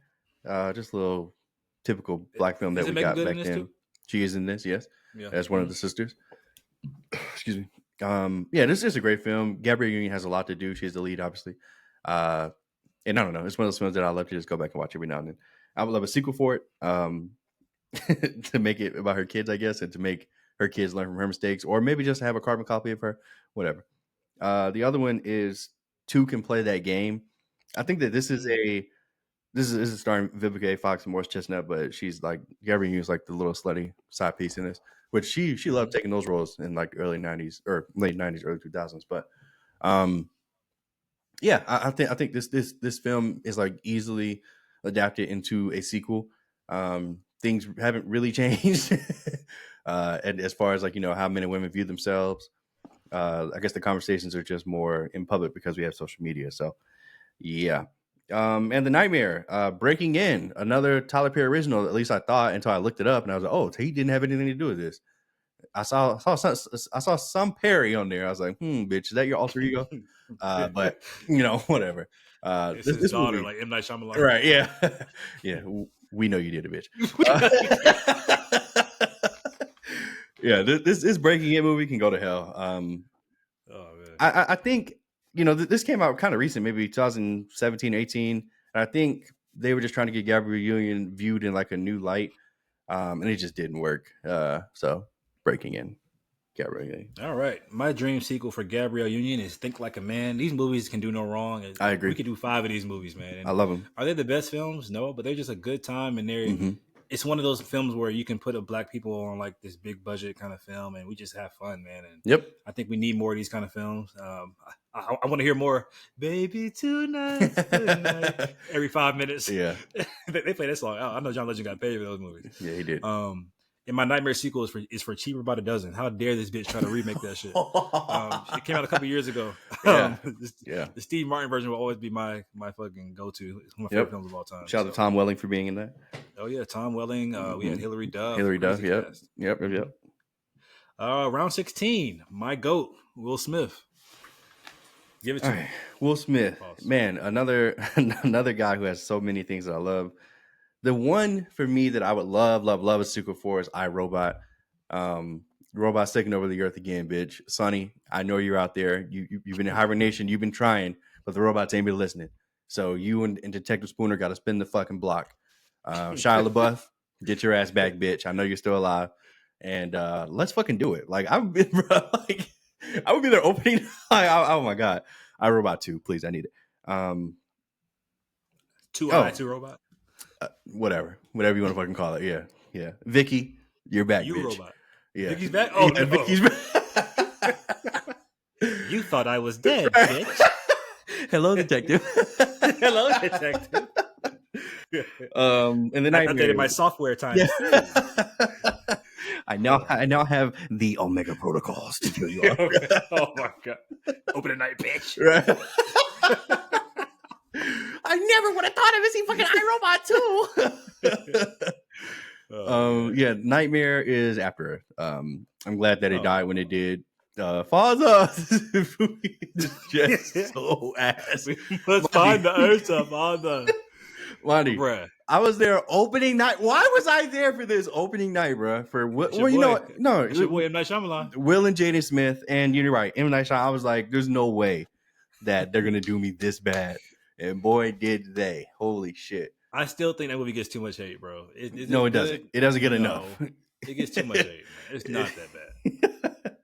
Just a little typical black film that we got back then. Too? She is in this, yes. Yeah. As one of the sisters. Excuse me. Yeah, this is a great film. Gabrielle Union has a lot to do. She's the lead, obviously. And I don't know. It's one of those films that I love to just go back and watch every now and then. I would love a sequel for it. To make it about her kids, I guess, and to make her kids learn from her mistakes, or maybe just have a carbon copy of her, whatever. The other one is Two Can Play That Game. I think that this is starring Vivica A. Fox and Morris Chestnut, but she's like Gabrielle Union's like the little slutty side piece in this, which she loved taking those roles in like early 90s or late 90s, early 2000s. But yeah, I think this film is like easily adapted into a sequel. Things haven't really changed, and as far as like how men and women view themselves, I guess the conversations are just more in public because we have social media. So yeah. And The Nightmare, Breaking In, another Tyler Perry original. At least I thought until I looked it up, and I was like, "Oh, he didn't have anything to do with this." I saw some Perry on there. I was like, "Bitch, is that your alter ego?" But whatever. It's his daughter, movie, like M. Night Shyamalan, right? Yeah, yeah. We know you did it, bitch. Yeah, this Breaking In movie can go to hell. Oh man, I think. This came out kind of recent, maybe 2017, 18. And I think they were just trying to get Gabrielle Union viewed in like a new light. And it just didn't work. So Breaking In, Gabrielle Union. All right. My dream sequel for Gabrielle Union is Think Like a Man. These movies can do no wrong. I agree. We could do 5 of these movies, man. And I love them. Are they the best films? No, but they're just a good time. And they're it's one of those films where you can put a black people on like this big budget kind of film, and we just have fun, man. And yep, I think we need more of these kind of films. I want to hear more, baby tonight, every 5 minutes. Yeah, they play that song. I know John Legend got paid for those movies. Yeah, he did. And my nightmare sequel is for Cheaper by the Dozen. How dare this bitch try to remake that shit? It came out a couple years ago. The Steve Martin version will always be my fucking go-to. It's one of my favorite films of all time. Shout out to Tom Welling for being in that. Oh yeah, Tom Welling. We had Hilary Duff. Yep. Round 16. My GOAT, Will Smith. Give it to me. Will Smith. Pause. Man, another guy who has so many things that I love. The one for me that I would love a sequel for is iRobot. Robot's taking over the earth again, bitch. Sonny, I know you're out there. You've been in hibernation. You've been trying, but the robots ain't been listening. So you and Detective Spooner got to spin the fucking block. Shia LaBeouf, get your ass back, bitch. I know you're still alive. And let's fucking do it. Like, I would be there opening. Oh my God. iRobot 2, please. I need it. 2 Robot? Whatever you want to fucking call it. Yeah. Vicky, you're back, bitch. Robot. Yeah. Vicky's back? Oh, yeah, no. Vicky's back. You thought I was dead, bitch. Hello, detective. Hello, detective. And then I updated my software time. Yeah. I now have the Omega protocols to kill you all. Oh my God. Open at night, bitch. Right. I never would have thought of it. See fucking iRobot too. Yeah, Nightmare is after it. I'm glad that it died when it did. Father, just so ass. Let's find the answer, Father. Monty, bruh. I was there opening night. Why was I there for this opening night, bruh? For what? Well, you know what? No, it's your boy M. Night Shyamalan. Will and Jaden Smith, and you're right, M. Night Shyamalan. I was like, there's no way that they're gonna do me this bad, and boy, did they! Holy shit! I still think that movie gets too much hate, bro. No, it doesn't. It doesn't get enough. It gets too much hate, man. It's not that bad.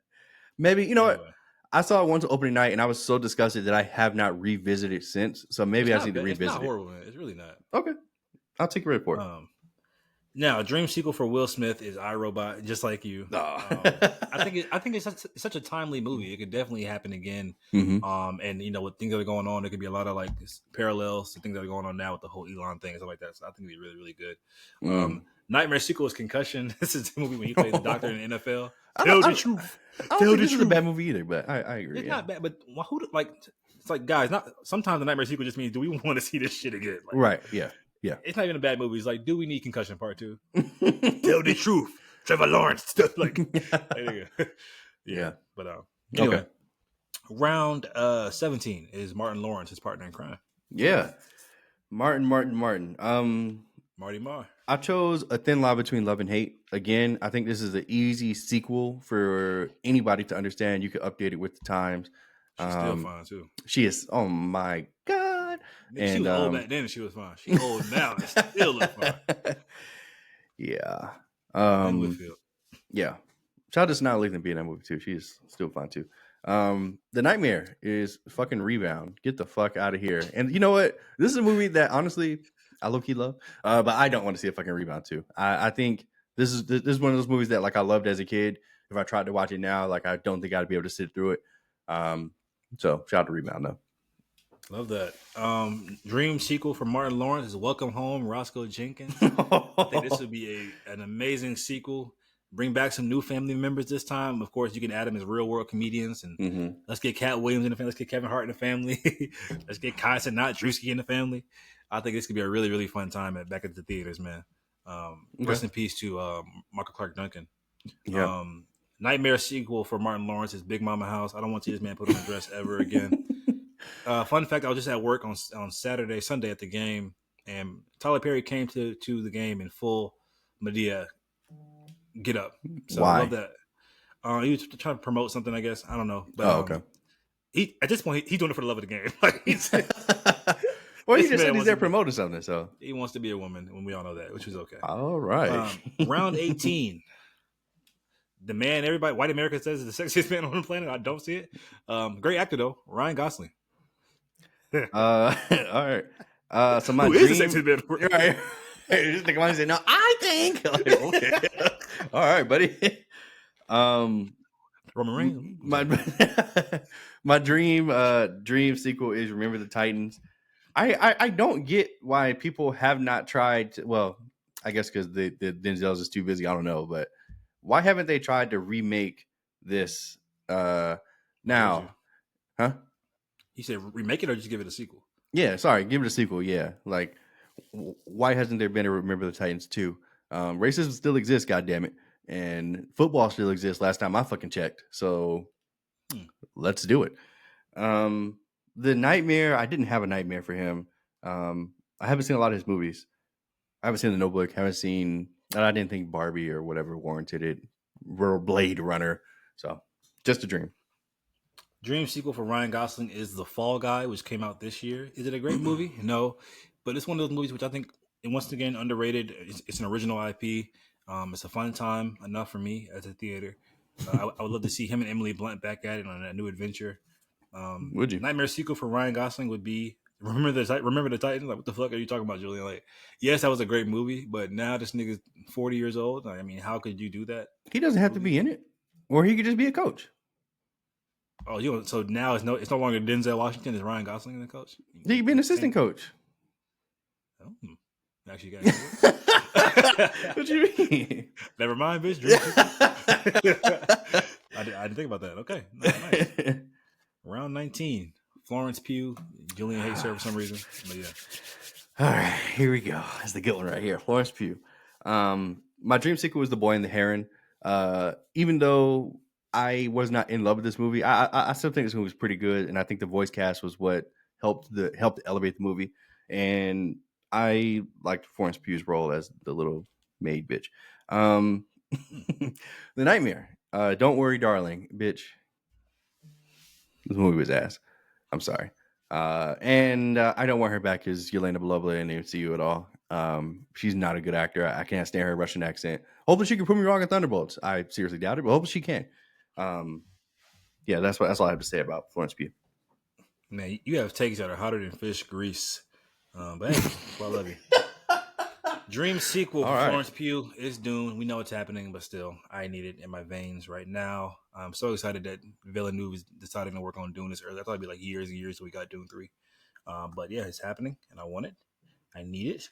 Maybe you know Anyway. what? I saw it once opening night, and I was so disgusted that I have not revisited since. So maybe I just need to revisit it's not horrible, man. It's really not. Okay, I'll take your word for it. Now, a dream sequel for Will Smith is iRobot, just like you. I think it's such a timely movie. It could definitely happen again. Mm-hmm. And you know, with things that are going on, there could be a lot of like parallels to things that are going on now with the whole Elon thing and stuff like that. So I think it'd be really, really good. Nightmare sequel is Concussion. This is the movie when you play the doctor in the NFL. Tell the truth. I don't think this is a bad movie either, but I agree. It's not bad, but who like? It's like, guys, not sometimes the Nightmare sequel just means, do we want to see this shit again? Like, right? Yeah. Yeah. It's not even a bad movie. It's like, do we need Concussion Part 2? Tell the truth, Trevor Lawrence. Stuff like, yeah. But anyway, okay. Round 17 is Martin Lawrence, his partner in crime. Yeah, Martin. Marty Marr. I chose A Thin Line Between Love and Hate. Again, I think this is an easy sequel for anybody to understand. You could update it with the times. She's still fine too. She is. Oh my god! And she was old back then. She was fine. She's old now and still look fine. Yeah. Yeah. Shout out to Natalie Portman being in that movie too. She's still fine too. The Nightmare is fucking Rebound. Get the fuck out of here. And you know what? This is a movie that honestly I low-key love, but I don't want to see a fucking Rebound too. I think this is one of those movies that like I loved as a kid. If I tried to watch it now, like I don't think I'd be able to sit through it. So shout out to Rebound though. Love that. Dream sequel for Martin Lawrence is Welcome Home, Roscoe Jenkins. I think this would be an amazing sequel. Bring back some new family members this time. Of course, you can add them as real world comedians, and let's get Cat Williams in the family. Let's get Kevin Hart in the family. Let's get Kaiser Not Drewski in the family. I think this could be a really, really fun time back at the theaters, man. Rest in peace to Michael Clark Duncan. Yeah. Nightmare sequel for Martin Lawrence is Big Mama House. I don't want to see this man put on a dress ever again. Fun fact, I was just at work on Sunday at the game, and Tyler Perry came to the game in full Medea get up. So why? I love that. He was trying to promote something, I guess. I don't know. But, okay. He at this point he's doing it for the love of the game. Like well, he just said he's there promoting something, so he wants to be a woman, and we all know that, which is okay. All right. Round 18. The man everybody white America says is the sexiest man on the planet. I don't see it. Great actor though, Ryan Gosling. All right. So my Who dream is the sexiest man? Right. Just think about it. No, I think. Like, okay. All right, buddy. Roman Reigns. My dream sequel is Remember the Titans. I don't get why people have not tried to, well, I guess because the Denzel's is too busy. I don't know, but why haven't they tried to remake this now? Huh? You said remake it or just give it a sequel? Yeah, sorry, give it a sequel. Yeah, like why hasn't there been a Remember the Titans 2? Racism still exists, goddammit, and football still exists. Last time I fucking checked, so let's do it. The Nightmare, I didn't have a nightmare for him. I haven't seen a lot of his movies. I haven't seen The Notebook. I didn't think Barbie or whatever warranted it. Blade Runner. So just a dream. Dream sequel for Ryan Gosling is The Fall Guy, which came out this year. Is it a great movie? No, but it's one of those movies which I think, once again, underrated. It's an original IP. It's a fun time enough for me at the theater. I would love to see him and Emily Blunt back at it on a new adventure. Would you? Nightmare sequel for Ryan Gosling would be Remember the Titans. Like, what the fuck are you talking about, Julian? Like, yes, that was a great movie, but now this nigga's 40 years old. I mean, how could you do that? He doesn't have to be in it, or he could just be a coach. Oh, so now it's no longer Denzel Washington. It's Ryan Gosling the coach. He could be an assistant coach. Oh, actually, got it. What you mean? Never mind, bitch. I didn't think about that. Okay, nice. Round 19. Florence Pugh. Julian hates her for some reason. But yeah. All right, here we go. That's the good one right here. Florence Pugh. My dream sequel was The Boy and the Heron. Even though I was not in love with this movie, I still think this movie was pretty good, and I think the voice cast was what helped elevate the movie. And I liked Florence Pugh's role as the little maid bitch. The Nightmare. Don't worry, darling, bitch. This movie was ass. I'm sorry. And I don't want her back as Yelena Belova in the MCU at all. She's not a good actor. I can't stand her Russian accent. Hopefully she can prove me wrong in Thunderbolts. I seriously doubt it, but hopefully she can. Yeah, that's all I have to say about Florence Pugh. Man, you have takes that are hotter than fish grease. But hey, that's why I love you. Dream sequel for Florence Pugh is doomed. We know it's happening, but still, I need it in my veins right now. I'm so excited that Villeneuve is deciding to work on Dune this early. I thought it'd be like years and years till we got Dune 3. But yeah, it's happening, and I want it. I need it.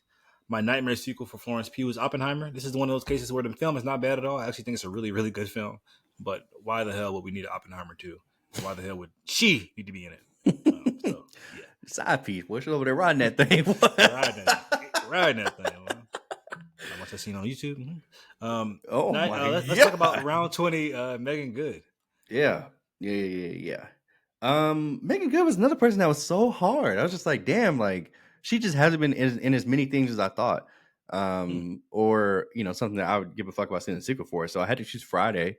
My nightmare sequel for Florence Pugh is Oppenheimer. This is one of those cases where the film is not bad at all. I actually think it's a really, really good film. But why the hell would we need Oppenheimer 2? Why the hell would she need to be in it? So, yeah. Side piece. What's over there riding that thing? riding that thing. How much I've seen on YouTube. Mm-hmm. Let's talk about round 20, Megan Good. Yeah. Megan Good was another person that was so hard. I was just like, damn, like she just hasn't been in as many things as I thought. Or something that I would give a fuck about seeing a sequel for. So I had to choose Friday.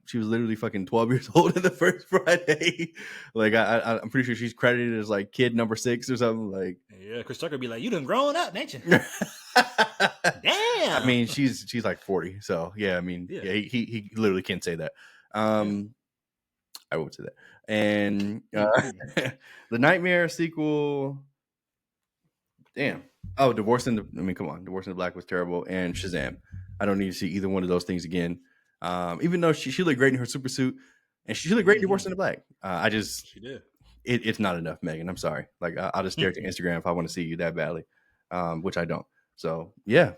She was literally fucking 12 years old in the first Friday. Like I'm pretty sure she's credited as like kid number 6 or something. Like, yeah, Chris Tucker be like, you done grown up, ain't you? Damn. I mean, she's like 40, so yeah. I mean, yeah, he literally can't say that. I would say that. And the Nightmare sequel. Damn. Oh, Divorce in the Black was terrible, and Shazam. I don't need to see either one of those things again. Even though she looked great in her super suit, and she looked great in Divorce in the Black. She did. It's not enough, Megan. I'm sorry. Like I'll just stare at your Instagram if I want to see you that badly, which I don't. So yeah,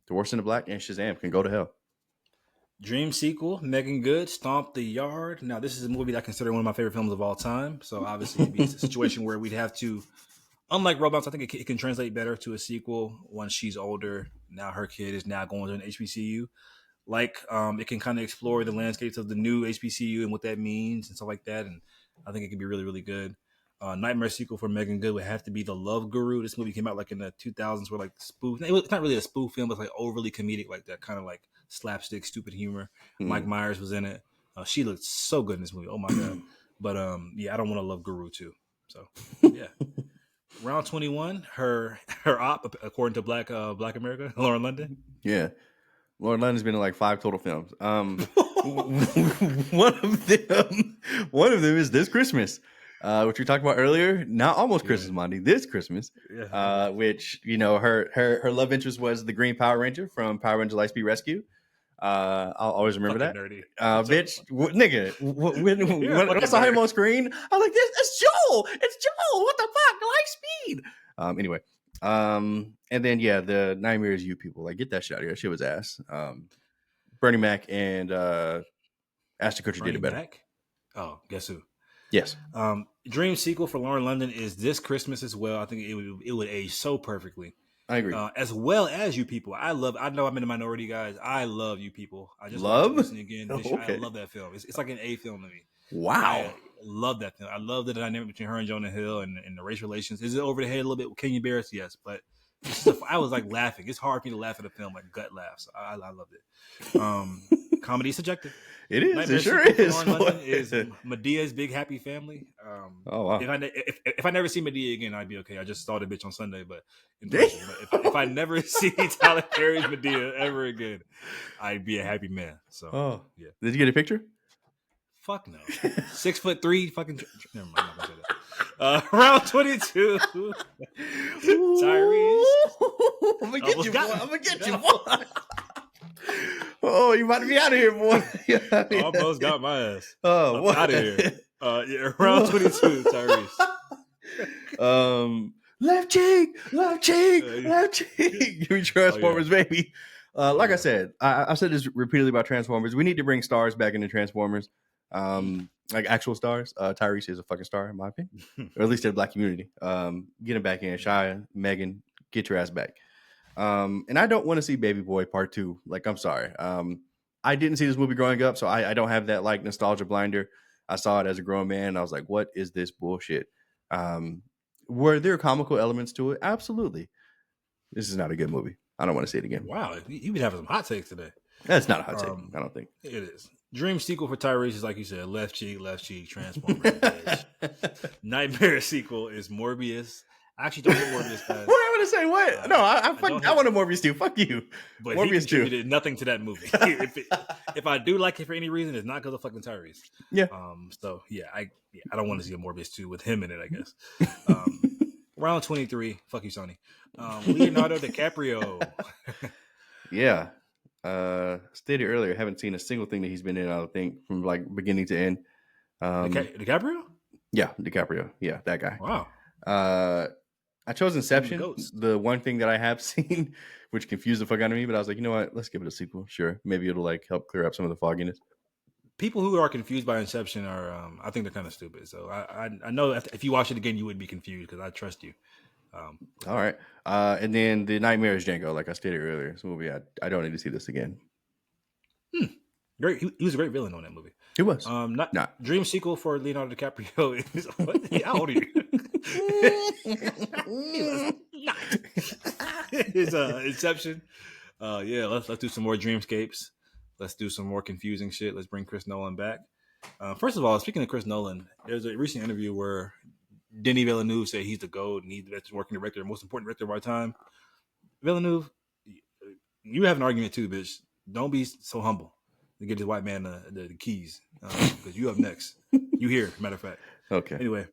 Divorce in the Black and Shazam can go to hell. Dream sequel, Megan Good, Stomp the Yard. Now, this is a movie that I consider one of my favorite films of all time. So obviously, it'd be a situation where we'd have to, unlike Robots, I think it can translate better to a sequel once she's older. Now her kid is now going to an HBCU. Like, it can kind of explore the landscapes of the new HBCU and what that means and stuff like that. And I think it could be really, really good. Nightmare sequel for Megan Good would have to be The Love Guru. This movie came out like in the 2000s, where like spoof. It's not really a spoof film, but it's like overly comedic, like that kind of like slapstick, stupid humor. Mike Myers was in it. She looked so good in this movie. Oh my god! But yeah, I don't want to Love Guru too. So yeah. Round 21, her op, according to Black America, Lauren London. Yeah. Lauren London's been in like 5 total films. One of them is This Christmas, which we talked about earlier. Not almost Christmas, Monday. This Christmas, which her love interest was the Green Power Ranger from Power Rangers Lightspeed Rescue. I'll always remember that. Nerdy. Bitch, nigga. When I saw him on screen, I was like, "It's Joel. It's Joel. What the fuck? Lightspeed." Anyway. And then the Nightmare is You people. Like, get that shit out of here. That shit was ass. Bernie Mac and Ashton Kutcher did it better. Mac? Oh, guess who? Yes. Dream sequel for Lauren London is This Christmas as well. I think it would age so perfectly. I agree. As well as You People. I know I'm in the minority, guys. I love You People. I just listening again. I love that film. It's like an A film to me. Wow. I love that film. I love the dynamic between her and Jonah Hill and the race relations. Is it over the head a little bit with Kenya Barris? Yes, but I was like laughing. It's hard for me to laugh at a film, like gut laughs. I loved it. Comedy is subjective. It is. Nightmare it sure is. London is Medea's Big Happy Family. Oh wow! If I never see Medea again, I'd be okay. I just saw the bitch on Sunday, but if I never see Tyler Perry's Medea ever again, I'd be a happy man. So yeah. Did you get a picture? Fuck no. 6'3", fucking. Never mind. I'm not gonna say that. Round 22. Tyrese. I'm gonna get you, boy. Oh, you about to be out of here, boy. Almost got my ass. Oh, what? Out of here. Round 22, Tyrese. Left cheek. Give me Transformers, baby. Like I said, I've said this repeatedly about Transformers. We need to bring stars back into Transformers. Like actual stars. Tyrese is a fucking star in my opinion, or at least in the Black community. Get him back in. Shia, Megan, get your ass back. And I don't want to see Baby Boy Part 2. Like, I'm sorry. I didn't see this movie growing up, so I don't have that like nostalgia blinder. I saw it as a grown man. And I was like, what is this bullshit? Were there comical elements to it? Absolutely. This is not a good movie. I don't want to see it again. Wow, you've been having some hot takes today. That's not a hot take. I don't think it is. Dream sequel for Tyrese is, like you said, left cheek, Transformers. Bitch. Nightmare sequel is Morbius. I actually don't hate Morbius, guys. What am I going to say? What? No, I want a Morbius too. Fuck you. But Morbius he contributed nothing to that movie. if I do like it for any reason, it's not because of fucking Tyrese. Yeah. So I don't want to see a Morbius 2 with him in it, I guess. Round 23. Fuck you, Sony. Leonardo DiCaprio. Yeah. Stated earlier, haven't seen a single thing that he's been in, I don't think, from like beginning to end. DiCaprio? Yeah, DiCaprio. Yeah, that guy. Wow. I chose Inception, the one thing that I have seen, which confused the fuck out of me, but I was like, you know what? Let's give it a sequel. Sure. Maybe it'll like help clear up some of the fogginess. People who are confused by Inception are, I think they're kind of stupid. So I know if you watch it again, you would be confused because I trust you. All right. And then The Nightmare is Django, like I stated earlier. This movie, I don't need to see this again. Great. He was a great villain on that movie. He was. Not Dream sequel for Leonardo DiCaprio is what? How old are you? He was not. It's Inception. Yeah, let's do some more dreamscapes. Let's do some more confusing shit. Let's bring Chris Nolan back. First of all, speaking of Chris Nolan, there's a recent interview where Denis Villeneuve said he's the GOAT and he's the best working director, most important director of our time. Villeneuve, you have an argument too, bitch. Don't be so humble to get this white man the keys because you up next. You here, matter of fact. Okay. Anyway,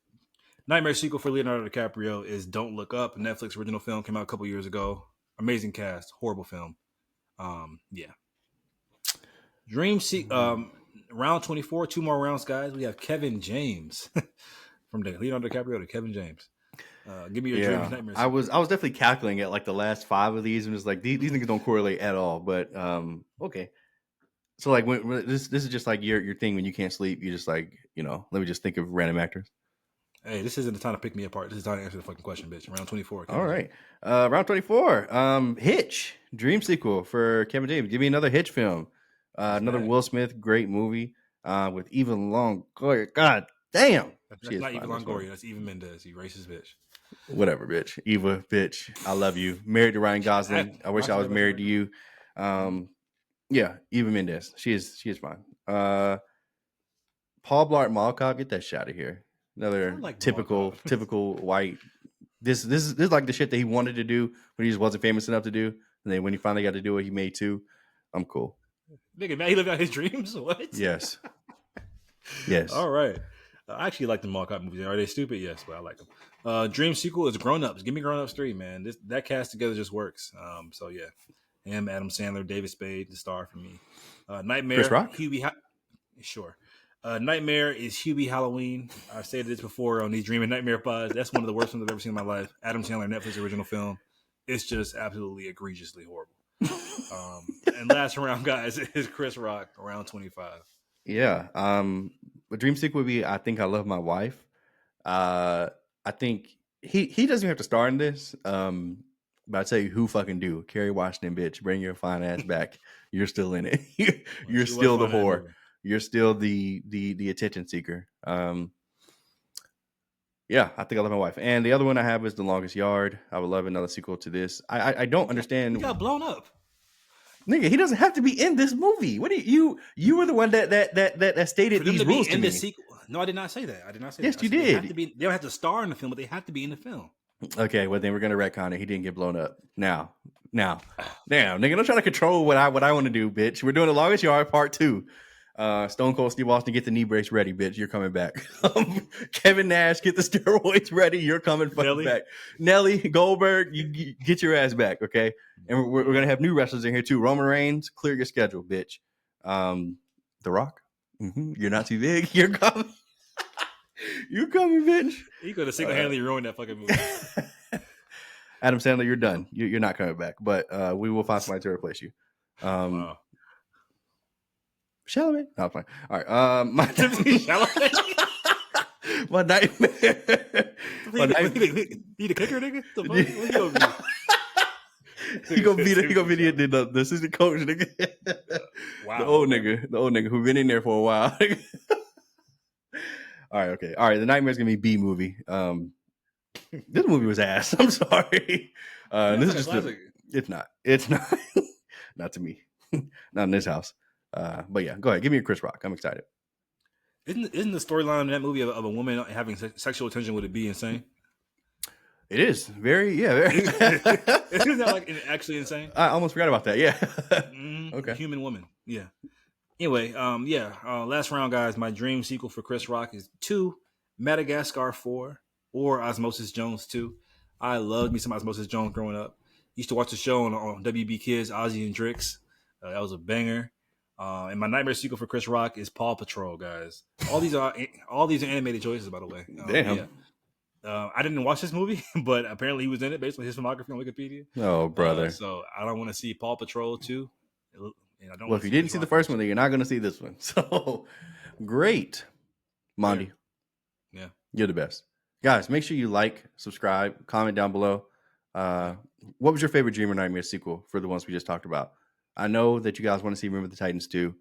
Nightmare sequel for Leonardo DiCaprio is Don't Look Up. A Netflix original film came out a couple years ago. Amazing cast, horrible film. Yeah. Round 24, 2 more rounds, guys. We have Kevin James from Leonardo DiCaprio to Kevin James. Give me your dream nightmare. I was definitely calculating at like the last 5 of these, and it's like these niggas don't correlate at all. But okay. So like when this is just like your thing when you can't sleep, you just like, let me just think of random actors. Hey, this isn't the time to pick me apart. This is the time to answer the fucking question, bitch. Round 24. All right. Round 24. Hitch, dream sequel for Kevin James. Give me another Hitch film. Another Will Smith, great movie with Eva Longoria. God damn. That's not Eva Longoria. That's Eva Mendes. You racist bitch. Whatever, bitch. Eva, bitch. I love you. Married to Ryan Gosling. I wish I was married to you. Yeah, Eva Mendes. She is fine. Paul Blart Mall Cop, get that shit out of here. Another like typical white. This is like the shit that he wanted to do, but he just wasn't famous enough to do. And then when he finally got to do it, he made 2. I'm cool. Nigga, man, he lived out his dreams. What? Yes. Yes. All right. I actually like the Mall Cop movies. Are they stupid? Yes, but I like them. Dream sequel is Grown Ups. Give me Grown Ups 3, man. That cast together just works. So yeah, him, Adam Sandler, David Spade, the star for me. Nightmare. Chris Rock. Sure. Nightmare is Hubie Halloween. I've said this before on these Dream and Nightmare pods. That's one of the worst ones I've ever seen in my life. Adam Sandler, Netflix original film. It's just absolutely egregiously horrible. And last round, guys, is Chris Rock, around 25. Yeah. A dream sequel would be I Think I Love My Wife. I think he doesn't have to star in this. But I tell you who fucking do. Kerry Washington, bitch. Bring your fine ass back. You're still in it. You're still the whore. You're still the attention seeker. Yeah, I Think I Love My Wife. And the other one I have is The Longest Yard. I would love another sequel to this. I don't understand. He got blown up. Nigga, he doesn't have to be in this movie. What do you were the one that stated these rules to me. Sequel. No, I did not say that. I did not say yes, that. you did. They don't have to star in the film, but they have to be in the film. Okay, well then we're gonna retcon it. He didn't get blown up. Now, damn, nigga, don't try to control what I want to do, bitch. We're doing The Longest Yard Part 2. Stone Cold Steve Austin, get the knee brace ready, bitch. You're coming back. Kevin Nash, get the steroids ready. You're coming fucking back. Nelly Goldberg, you get your ass back, okay? And we're gonna have new wrestlers in here too. Roman Reigns, clear your schedule, bitch. The Rock, you're not too big. You're coming. You coming, bitch. You could have single-handedly ruined that fucking movie. Adam Sandler, you're done. You're not coming back. But we will find somebody to replace you. Wow. Chalamet? No, fine. All right. My nightmare. Need a kicker, nigga? He gonna be the assistant coach, nigga. Wow. The old nigga who been in there for a while. All right, okay. All right, The Nightmare's gonna be B movie. This movie was ass. I'm sorry. This is just it's not. Not to me. Not in this house. But yeah, go ahead. Give me a Chris Rock. I'm excited. Isn't the storyline in that movie of a woman having sexual attention would it be insane? It is very Isn't that like actually insane? I almost forgot about that. Yeah. Okay. Human woman. Yeah. Anyway, last round, guys. My dream sequel for Chris Rock is 2, Madagascar 4, or Osmosis Jones 2. I loved me some Osmosis Jones growing up. Used to watch the show on WB Kids, Ozzy and Drix. That was a banger. And my nightmare sequel for Chris Rock is Paw Patrol, guys. All these are animated choices, by the way. Damn. Yeah. I didn't watch this movie, but apparently he was in it based on his filmography on Wikipedia. Oh, brother. So I don't want to see Paw Patrol 2. And I don't well, if you didn't see the first one, then you're not going to see this one. So great. Mondy. Yeah. You're the best. Guys, make sure you like, subscribe, comment down below. What was your favorite Dream or Nightmare sequel for the ones we just talked about? I know that you guys want to see Remember the Titans 2.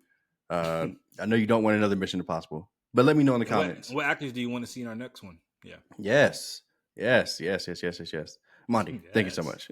I know you don't want another Mission Impossible, but let me know in the comments. What actors do you want to see in our next one? Yeah. Yes. Mondy, thank you so much.